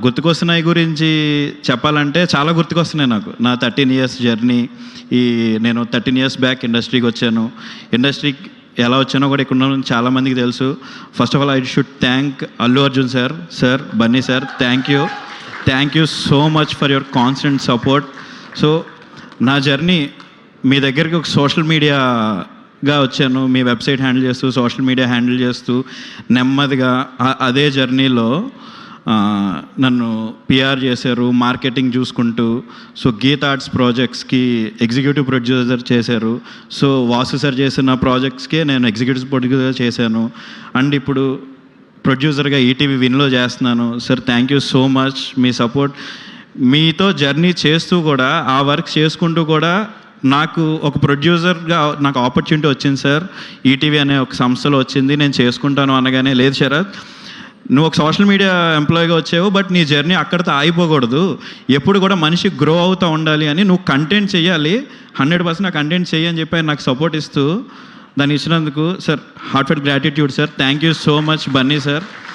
గుర్తుకొస్తున్నాయి గురించి చెప్పాలంటే చాలా గుర్తుకొస్తున్నాయి నాకు. నా 13 ఇయర్స్ జర్నీ. నేను 13 ఇయర్స్ బ్యాక్ ఇండస్ట్రీకి వచ్చాను. ఇండస్ట్రీకి ఎలా వచ్చానో కూడా ఇక్కడ ఉన్న చాలామందికి తెలుసు. First of all I should thank Allu Arjun sir, Bunny sir, thank you so much for your constant support. So నా జర్నీ మీ దగ్గరికి ఒక సోషల్ మీడియాగా వచ్చాను. మీ వెబ్సైట్ హ్యాండిల్ చేస్తూ, సోషల్ మీడియా హ్యాండిల్ చేస్తూ నెమ్మదిగా అదే జర్నీలో నన్ను పిఆర్ చేశారు, మార్కెటింగ్ చూసుకుంటూ. సో గీత ఆర్ట్స్ ప్రాజెక్ట్స్కి ఎగ్జిక్యూటివ్ ప్రొడ్యూసర్ చేశారు. సో వాసు సార్ చేసిన ప్రాజెక్ట్స్కే నేను ఎగ్జిక్యూటివ్ ప్రొడ్యూసర్ చేశాను. అండ్ ఇప్పుడు ప్రొడ్యూసర్గా ఈటీవీ విన్లో చేస్తున్నాను. Sir thank you so much. Me support, మీతో జర్నీ చేస్తూ కూడా, ఆ వర్క్ చేసుకుంటూ కూడా నాకు ఒక ప్రొడ్యూసర్గా నాకు ఆపర్చునిటీ వచ్చింది సార్. ఈటీవీ అనే ఒక సంస్థలో వచ్చింది. నేను చేసుకుంటాను అనగానే, లేదు శరత్, నువ్వు ఒక సోషల్ మీడియా ఎంప్లాయీగా వచ్చావు, బట్ నీ జర్నీ అక్కడితో ఆగిపోకూడదు. ఎప్పుడు కూడా మనిషి గ్రో అవుతూ ఉండాలి అని, నువ్వు కంటెంట్ చేయాలి, 100% ఆ కంటెంట్ చెయ్యి అని చెప్పి నాకు సపోర్ట్ ఇస్తూ దాన్ని ఇచ్చినందుకు sir heartfelt gratitude sir. Thank you so much Bunny sir.